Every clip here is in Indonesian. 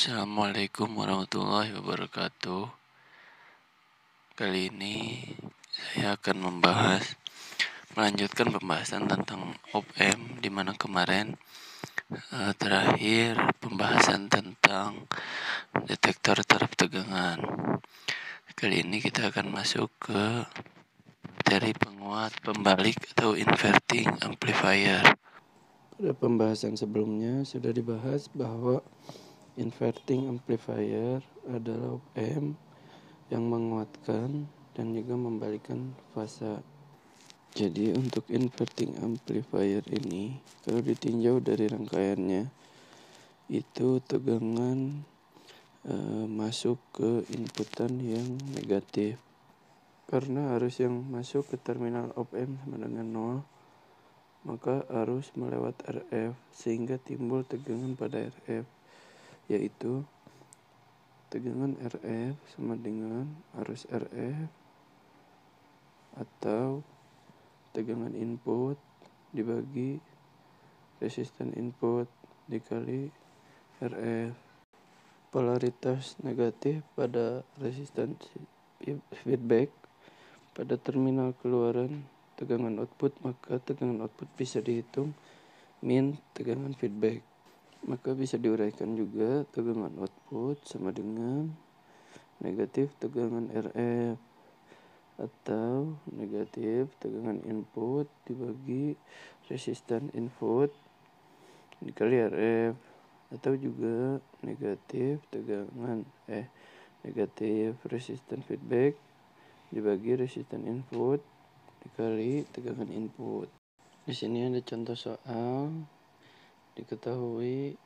Assalamualaikum warahmatullahi wabarakatuh. Kali ini saya akan melanjutkan pembahasan tentang op-amp, di mana kemarin terakhir pembahasan tentang detektor taraf tegangan. Kali ini kita akan masuk ke materi penguat pembalik atau inverting amplifier. Pada pembahasan sebelumnya sudah dibahas bahwa inverting amplifier adalah op-amp yang menguatkan dan juga membalikkan fasa. Jadi untuk inverting amplifier ini, kalau ditinjau dari rangkaiannya, itu tegangan masuk ke inputan yang negatif. Karena arus yang masuk ke terminal op-amp sama dengan 0, maka arus melewat RF sehingga timbul tegangan pada RF, yaitu tegangan RF sama dengan arus RF atau tegangan input dibagi resisten input dikali RF. Polaritas negatif pada resistansi feedback pada terminal keluaran tegangan output, maka tegangan output bisa dihitung min tegangan feedback. Maka bisa diuraikan juga tegangan output sama dengan negatif tegangan RF atau negatif tegangan input dibagi resisten input dikali RF, atau juga negatif resisten feedback dibagi resisten input dikali tegangan input. Di sini ada contoh soal. Diketahui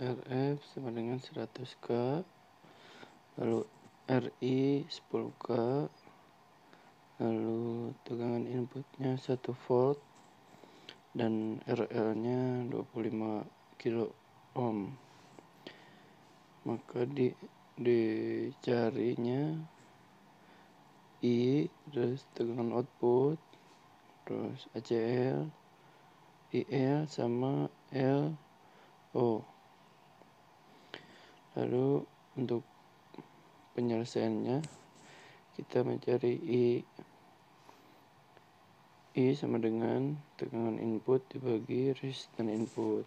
RF sama dengan 100K, lalu RI 10K, lalu tegangan inputnya 1 volt dan RL-nya 25 kilo ohm. Maka dicarinya I, terus tegangan output, terus ACL, IL sama LO. Lalu untuk penyelesaiannya kita mencari I sama dengan tegangan input dibagi resisten input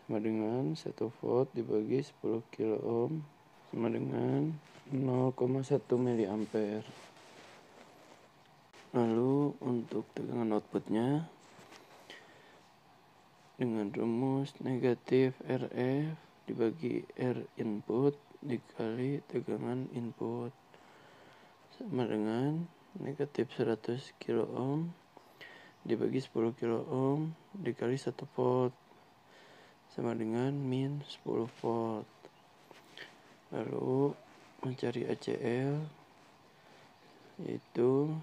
sama dengan 1 volt dibagi 10 kilo ohm sama dengan 0,1 miliampere. Lalu untuk tegangan outputnya dengan rumus negatif RF dibagi R input dikali tegangan input sama dengan negatif 100 kilo ohm dibagi 10 kilo ohm dikali 1 volt sama dengan min 10 volt. Lalu mencari ACL, yaitu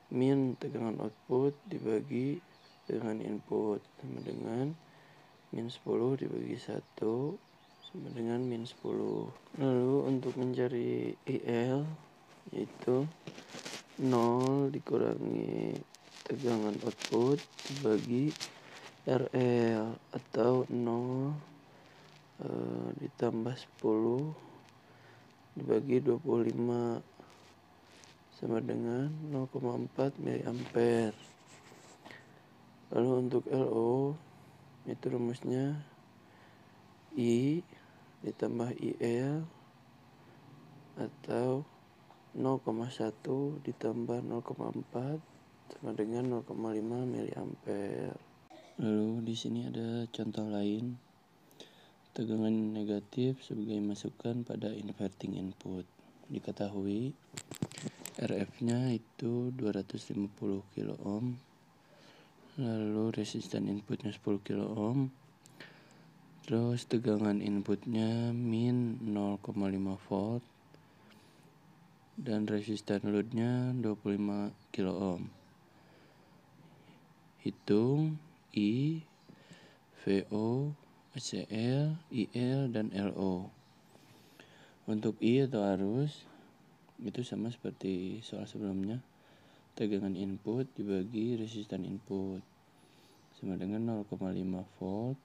min tegangan output dibagi tegangan input sama dengan min 10 dibagi 1 sama dengan min 10. Lalu untuk mencari IL, yaitu 0 dikurangi tegangan output dibagi RL atau 0 ditambah 10 dibagi 25 sama dengan 0,4 miliampere. Lalu untuk LO, itu rumusnya I ditambah IL atau 0,1 ditambah 0,4 sama dengan 0,5 miliampere. Lalu di sini ada contoh lain. Tegangan negatif sebagai masukan pada inverting input. Diketahui RF-nya itu 250 kilo ohm, lalu resisten inputnya 10 kilo ohm, terus tegangan inputnya min 0,5 volt dan resisten loadnya 25 kilo ohm. Hitung I, VO, ACL, IL, dan LO. Untuk I atau arus itu sama seperti soal sebelumnya, tegangan input dibagi resisten input sama dengan 0,5 volt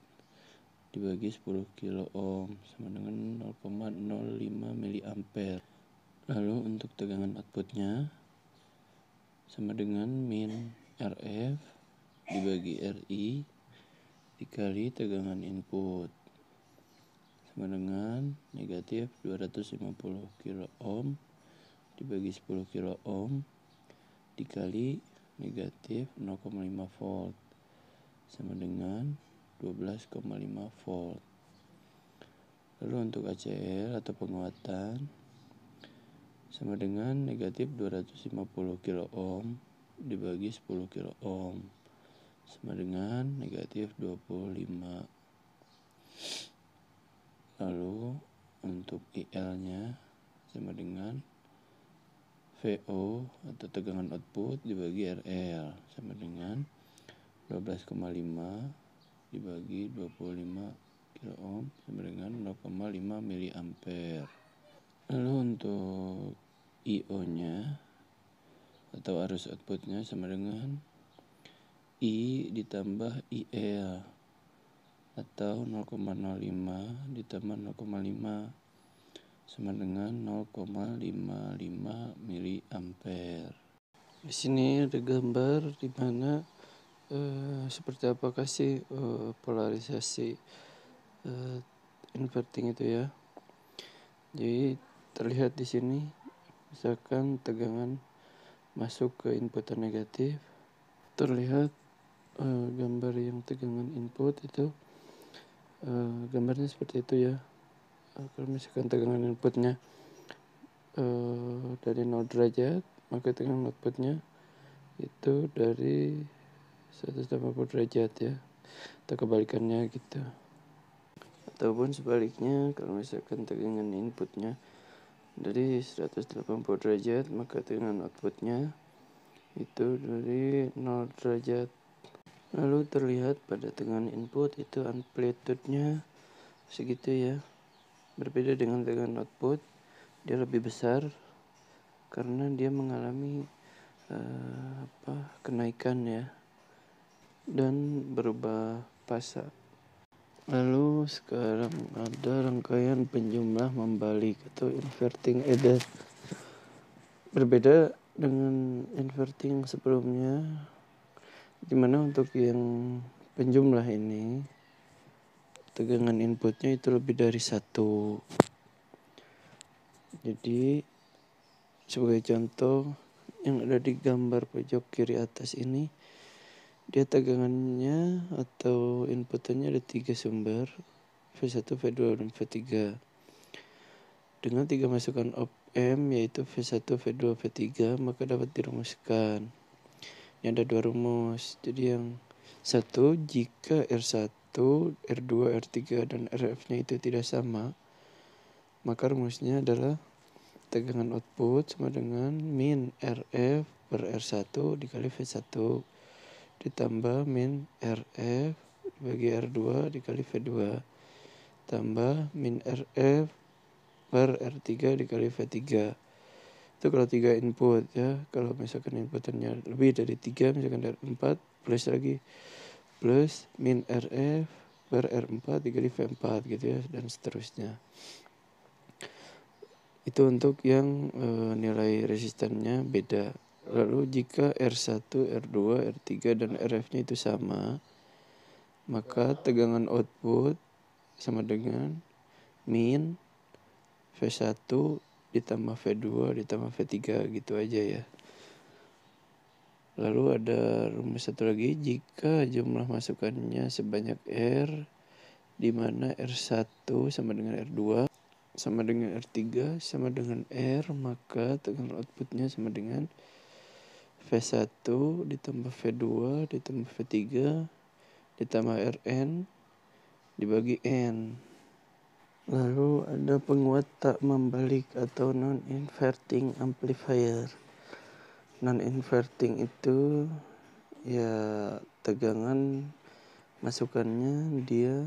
dibagi 10 kilo ohm sama dengan 0,05 miliampere. Lalu untuk tegangan outputnya sama dengan min RF dibagi RI dikali tegangan input sama dengan negatif 250 kilo ohm dibagi 10 kilo ohm dikali negatif 0,5 volt sama dengan 12,5 volt. Lalu untuk ACL atau penguatan sama dengan negatif 250 kilo ohm dibagi 10 kilo ohm sama dengan negatif 25. Lalu untuk IL-nya sama dengan VO atau tegangan output dibagi RL sama dengan 12,5 dibagi 25 kilo ohm sama dengan 0,5 miliampere. Lalu untuk IO-nya atau arus outputnya sama dengan I ditambah IL atau 0,05 ditambah 0,5 sama dengan 0,55 miliampere. Di sini ada gambar di mana seperti apakah sih polarisasi inverting itu ya. Jadi terlihat di sini misalkan tegangan masuk ke inputan negatif, terlihat gambar yang tegangan input itu gambarnya seperti itu ya. Kalau misalkan tegangan inputnya dari 0 derajat, maka tegangan outputnya itu dari 180 derajat ya, atau kebalikannya gitu. Ataupun sebaliknya, kalau misalkan tegangan inputnya dari 180 derajat, maka tegangan outputnya itu dari 0 derajat. Lalu terlihat pada tegangan input itu amplitude-nya segitu ya. Berbeda dengan tegangan output, dia lebih besar karena dia mengalami kenaikan ya, dan berubah fasa. Lalu sekarang ada rangkaian penjumlah membalik atau inverting either. Berbeda dengan inverting sebelumnya, dimana untuk yang penjumlah ini tegangan inputnya itu lebih dari 1. Jadi sebagai contoh yang ada di gambar pojok kiri atas ini, dia tegangannya atau inputannya ada 3 sumber, V1, V2, dan V3. Dengan 3 masukan op-amp yaitu V1, V2, V3, maka dapat dirumuskan. Ini ada 2 rumus. Jadi yang satu, jika R1, R2, R3, dan RF-nya itu tidak sama, maka rumusnya adalah tegangan output sama dengan min RF per R1 dikali V1 ditambah min RF dibagi R2 dikali V2 tambah min RF per R3 dikali V3. Itu kalau 3 input ya. Kalau misalkan inputannya lebih dari 3, misalkan dari 4, plus min RF per R4 dikali V4 gitu ya, dan seterusnya. Itu untuk yang nilai resistannya beda. Lalu jika R1, R2, R3, dan RF-nya itu sama, maka tegangan output sama dengan min V1 ditambah V2 ditambah V3 gitu aja ya. Lalu ada rumus satu lagi, jika jumlah masukannya sebanyak R, di mana R1 sama dengan R2 sama dengan R3 sama dengan R, maka tegangan outputnya sama dengan V1 ditambah V2 ditambah V3 ditambah Rn dibagi N. Lalu ada penguat tak membalik atau non-inverting amplifier. Non-inverting itu ya tegangan masukannya dia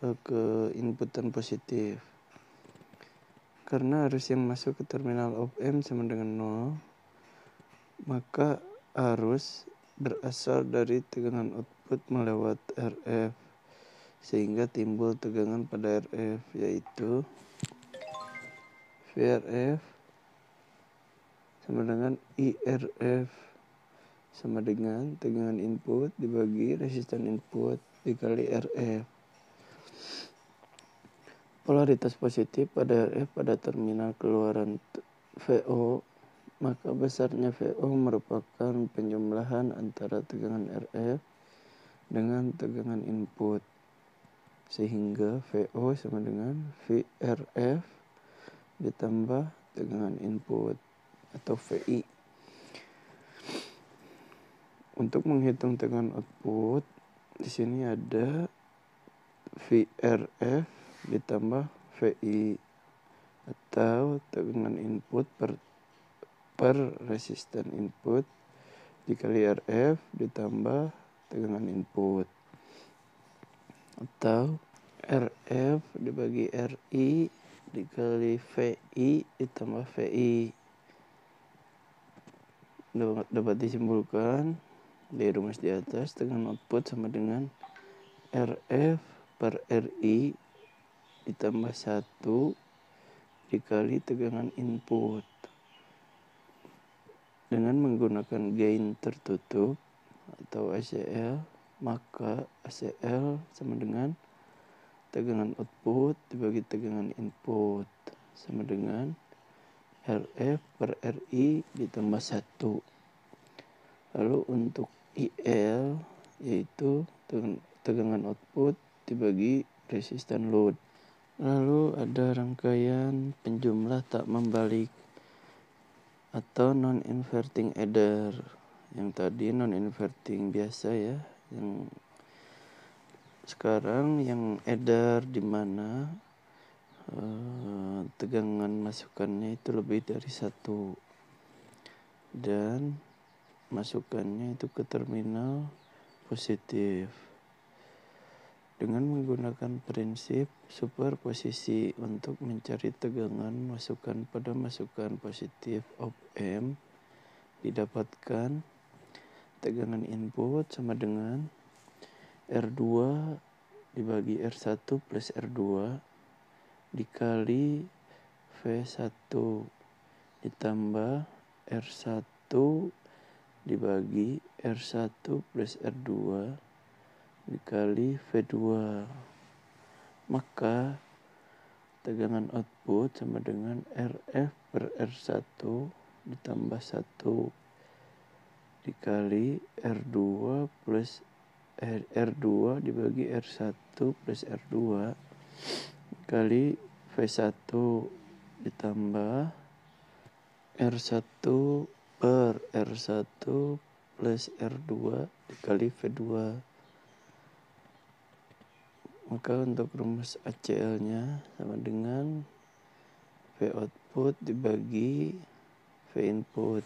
ke inputan positif. Karena arus yang masuk ke terminal op-amp sama dengan 0, maka arus berasal dari tegangan output melewat RF sehingga timbul tegangan pada RF, yaitu VRF sama dengan IRF sama dengan tegangan input dibagi resistan input dikali RF. Polaritas positif pada RF pada terminal keluaran VO, maka besarnya VO merupakan penjumlahan antara tegangan RF dengan tegangan input, sehingga VO sama dengan VRF ditambah tegangan input atau VI. Untuk menghitung tegangan output, di sini ada VRF ditambah VI atau tegangan input per resistan input dikali RF ditambah tegangan input, atau RF dibagi RI dikali VI ditambah VI. Dapat disimpulkan dari rumus di atas, tegangan output sama dengan RF per RI ditambah 1 dikali tegangan input. Dengan menggunakan gain tertutup atau ACL, maka ACL sama dengan tegangan output dibagi tegangan input sama dengan RF per RI ditambah 1. Lalu untuk IL yaitu tegangan output dibagi resistan load. Lalu ada rangkaian penjumlah tak membalik atau non-inverting adder. Yang tadi non-inverting biasa ya, yang sekarang yang adder di mana tegangan masukannya itu lebih dari 1 dan masukannya itu ke terminal positif. Dengan menggunakan prinsip superposisi untuk mencari tegangan masukan pada masukan positif op-amp, didapatkan tegangan input sama dengan R2 dibagi R1 plus R2 dikali V1 ditambah R1 dibagi R1 plus R2 dikali V2. Maka tegangan output sama dengan RF per R1 ditambah 1 dikali R2 plus R2 dibagi R1 plus R2 dikali V1 ditambah R1 per R1 plus R2 dikali V2. Maka untuk rumus ACL-nya sama dengan V output dibagi V input.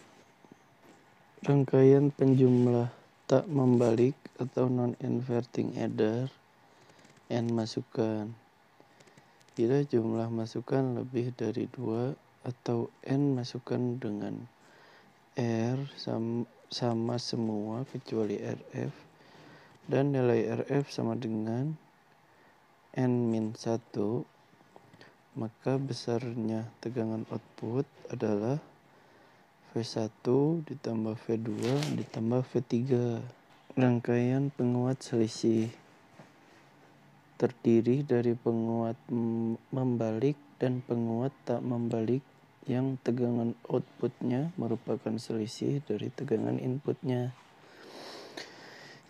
Rangkaian penjumlah tak membalik atau non-inverting adder N masukan. Bila jumlah masukan lebih dari 2 atau N masukan dengan R sama semua kecuali RF dan nilai RF sama dengan N-1, maka besarnya tegangan output adalah V1 ditambah V2 ditambah V3. Rangkaian penguat selisih terdiri dari penguat membalik dan penguat tak membalik yang tegangan outputnya merupakan selisih dari tegangan inputnya.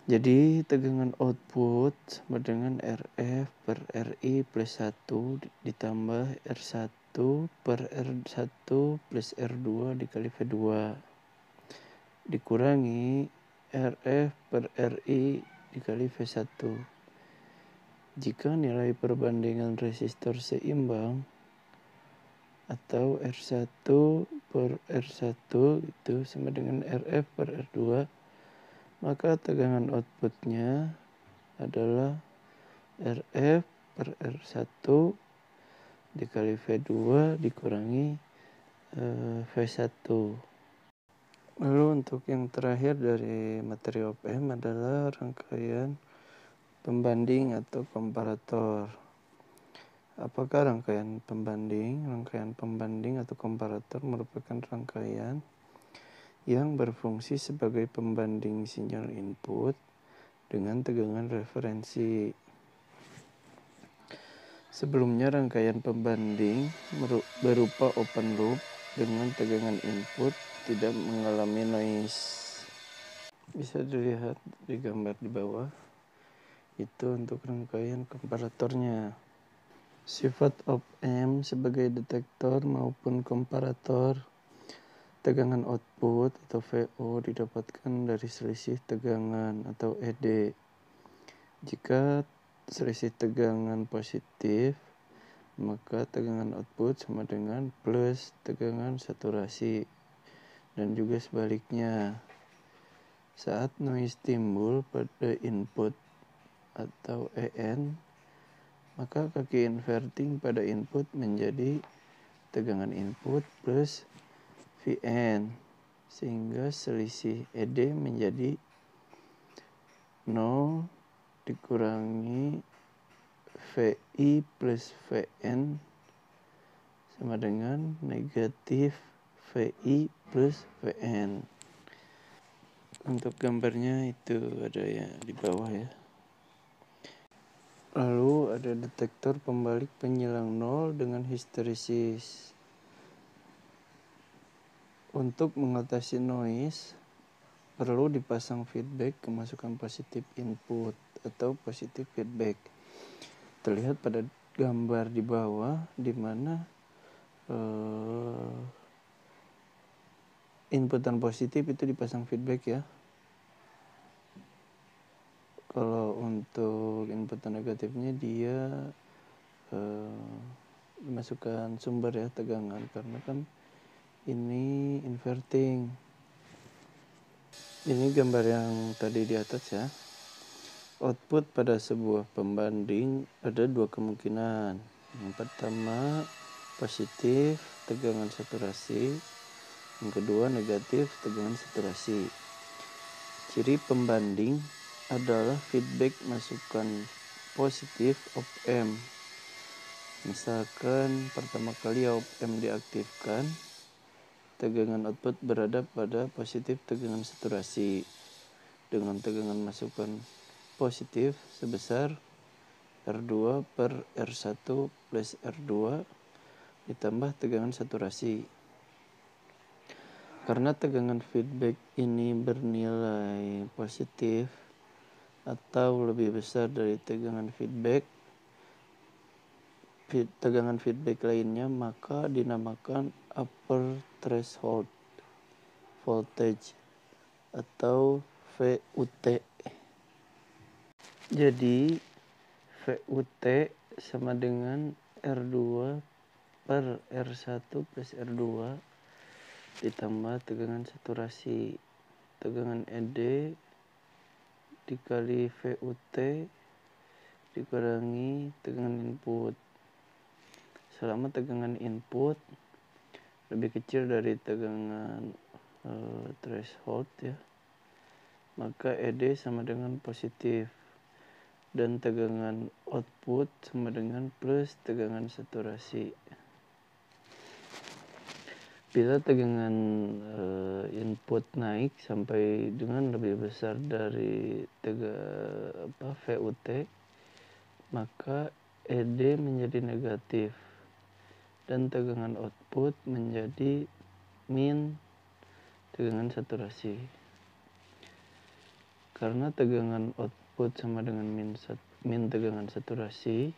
Jadi tegangan output sama dengan RF per RI plus 1 ditambah R1 per R1 plus R2 dikali V2 dikurangi RF per RI dikali V1. Jika nilai perbandingan resistor seimbang atau R1 per R1 itu sama dengan RF per R2, maka tegangan outputnya adalah RF per R1 dikali V2 dikurangi V1. Lalu untuk yang terakhir dari materi op-amp adalah rangkaian Pembanding atau komparator. Apakah rangkaian pembanding? Rangkaian pembanding atau komparator merupakan rangkaian yang berfungsi sebagai pembanding sinyal input dengan tegangan referensi. Sebelumnya rangkaian pembanding berupa open loop dengan tegangan input tidak mengalami noise. Bisa dilihat di gambar di bawah. Itu untuk rangkaian komparatornya. Sifat op-amp sebagai detektor maupun komparator. Tegangan output atau VO didapatkan dari selisih tegangan atau ED. Jika selisih tegangan positif, maka tegangan output sama dengan plus tegangan saturasi. Dan juga sebaliknya. Saat noise timbul pada input atau EN, maka kaki inverting pada input menjadi tegangan input plus Vn, sehingga selisih ED menjadi 0 dikurangi Vi plus Vn sama dengan negatif Vi plus Vn. Untuk gambarnya itu ada ya di bawah ya. Lalu ada detektor pembalik penyilang nol dengan histeresis. Untuk mengatasi noise, perlu dipasang feedback kemasukan positif input atau positif feedback. Terlihat pada gambar di bawah di mana inputan positif itu dipasang feedback ya. Kalau untuk inputan negatifnya dia dimasukkan sumber ya tegangan, karena kan ini inverting. Ini gambar yang tadi di atas ya. Output pada sebuah pembanding ada dua kemungkinan. Yang pertama positif tegangan saturasi, yang kedua negatif tegangan saturasi. Ciri pembanding adalah feedback masukan positif op-amp. Misalkan pertama kali op-amp diaktifkan, tegangan output berada pada positif tegangan saturasi dengan tegangan masukan positif sebesar R2 per R1 plus R2 ditambah tegangan saturasi. Karena tegangan feedback ini bernilai positif atau lebih besar dari tegangan feedback lainnya, maka dinamakan upper threshold voltage atau VUT. Jadi VUT sama dengan R2 per R1 plus R2 ditambah tegangan saturasi. Tegangan ED dikali VUT dikurangi tegangan input. Selama tegangan input lebih kecil dari tegangan threshold ya, maka ED sama dengan positif dan tegangan output sama dengan plus tegangan saturasi. Bila tegangan input naik sampai dengan lebih besar dari VUT, maka ED menjadi negatif dan tegangan output menjadi min tegangan saturasi. Karena tegangan output sama dengan min tegangan saturasi,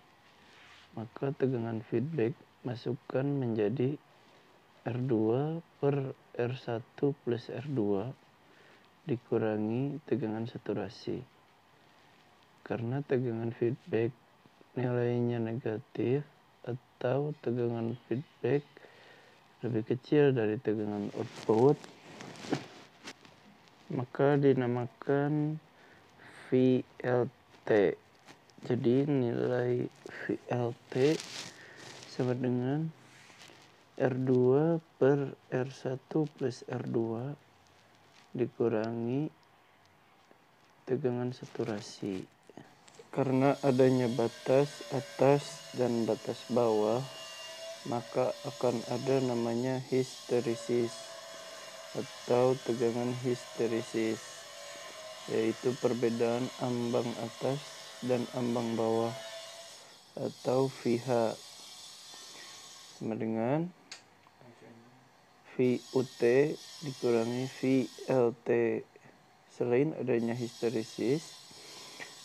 maka tegangan feedback masukan menjadi R2 per R1 plus R2 dikurangi tegangan saturasi. Karena tegangan feedback nilainya negatif atau tegangan feedback lebih kecil dari tegangan output, maka dinamakan VLT. Jadi nilai VLT sama dengan R2 per R1 plus R2 dikurangi tegangan saturasi. Karena adanya batas atas dan batas bawah, maka akan ada namanya histeresis atau tegangan histeresis, yaitu perbedaan ambang atas dan ambang bawah atau VH sama dengan VUT dikurangi VLT. Selain adanya histeresis,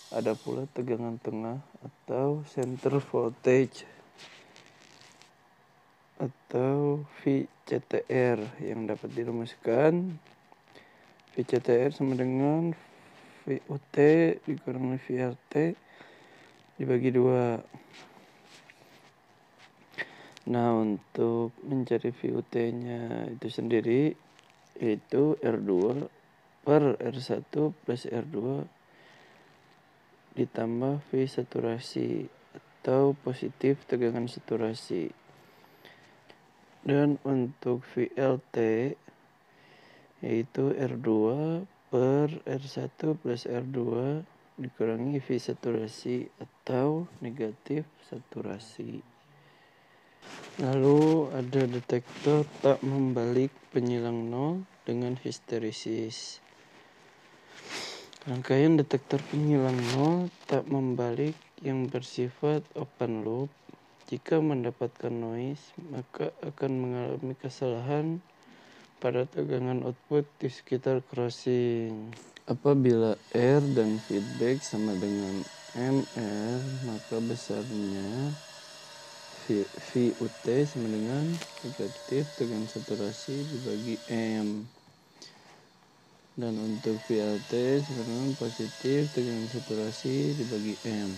ada pula tegangan tengah atau center voltage atau VCTR yang dapat dirumuskan. VCTR sama dengan VUT dikurangi VLT dibagi 2. Nah, untuk mencari VUT-nya itu sendiri yaitu R2 per R1 plus R2 ditambah V saturasi atau positif tegangan saturasi. Dan untuk VLT yaitu R2 per R1 plus R2 dikurangi V saturasi atau negatif saturasi. Lalu ada detektor tak membalik penyilang nol dengan histeresis. Rangkaian detektor penyilang nol tak membalik yang bersifat open loop jika mendapatkan noise maka akan mengalami kesalahan pada tegangan output di sekitar crossing. Apabila R dan feedback sama dengan MR, maka besarnya VUT sama dengan negatif tegangan saturasi dibagi M. Dan untuk VLT sama dengan positif tegangan saturasi dibagi M.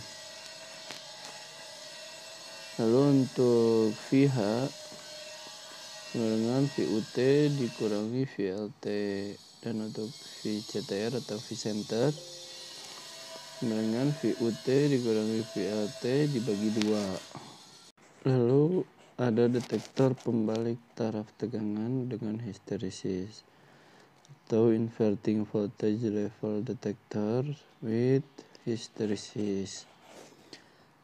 Lalu untuk VH sama dengan VUT dikurangi VLT. Dan untuk VCTR atau V-center sama dengan VUT dikurangi VLT dibagi 2. Lalu ada detektor pembalik taraf tegangan dengan histeresis atau inverting voltage level detector with hysteresis.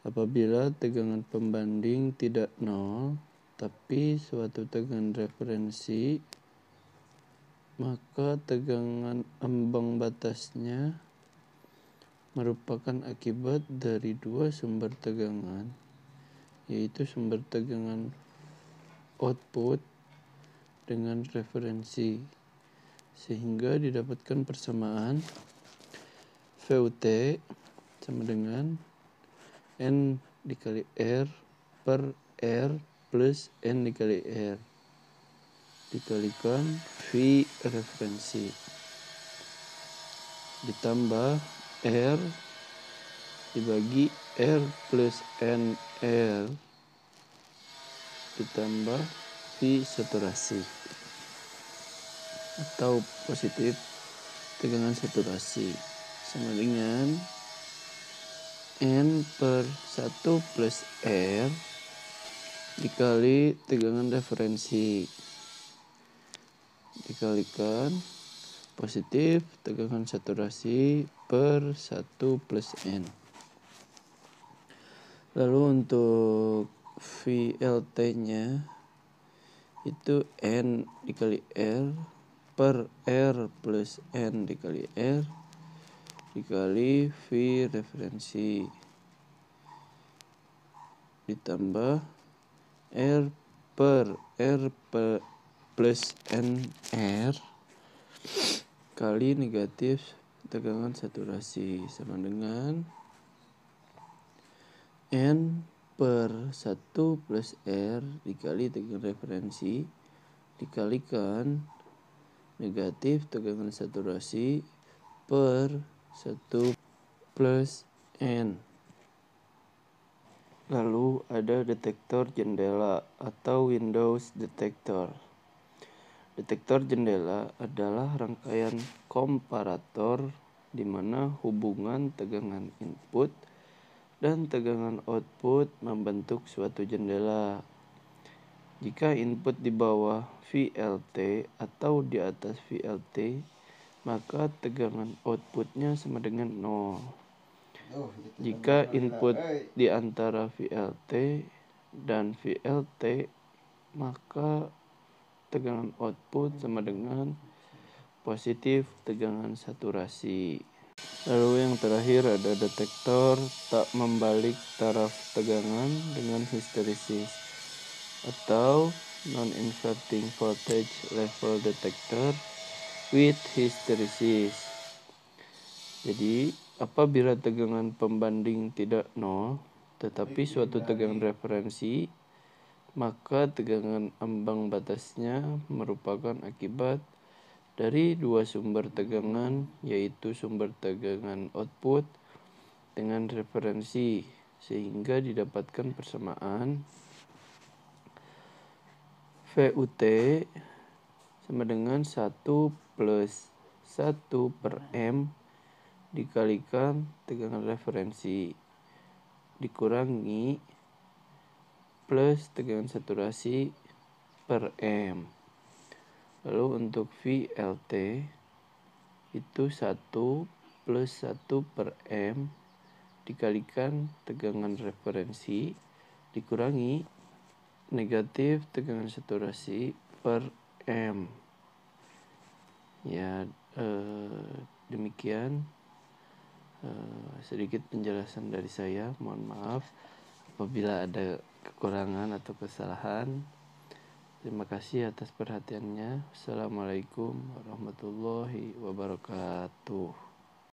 Apabila tegangan pembanding tidak nol tapi suatu tegangan referensi, maka tegangan ambang batasnya merupakan akibat dari dua sumber tegangan, yaitu sumber tegangan output dengan referensi, sehingga didapatkan persamaan VUT sama dengan N dikali R per R plus N dikali R dikalikan V referensi ditambah R dibagi R plus NR ditambah V saturasi atau positif tegangan saturasi sama dengan N per 1 plus R dikali tegangan referensi dikalikan positif tegangan saturasi per 1 plus N. Lalu untuk VLT-nya itu N dikali R per R plus N dikali R dikali V referensi ditambah R per R plus NR kali negatif tegangan saturasi sama dengan N per 1 plus R dikali tegangan referensi dikalikan negatif tegangan saturasi per 1 plus N. Lalu ada detektor jendela atau windows detector. Detektor jendela adalah rangkaian komparator di mana hubungan tegangan input dan tegangan output membentuk suatu jendela. Jika input di bawah VLT atau di atas VLT, maka tegangan outputnya sama dengan 0. Jika input di antara VLT dan VLT, maka tegangan output sama dengan positif tegangan saturasi. Lalu yang terakhir ada detektor tak membalik taraf tegangan dengan histeresis atau non-inverting voltage level detector with hysteresis. Jadi, apabila tegangan pembanding tidak nol, tetapi suatu tegangan referensi, maka tegangan ambang batasnya merupakan akibat dari dua sumber tegangan, yaitu sumber tegangan output dengan referensi, sehingga didapatkan persamaan VUT sama dengan 1 plus 1 per M dikalikan tegangan referensi dikurangi plus tegangan saturasi per M. Lalu untuk VLT itu 1 plus 1 per M dikalikan tegangan referensi dikurangi negatif tegangan saturasi per M. Ya, demikian sedikit penjelasan dari saya. Mohon maaf apabila ada kekurangan atau kesalahan. Terima kasih atas perhatiannya. Assalamualaikum warahmatullahi wabarakatuh.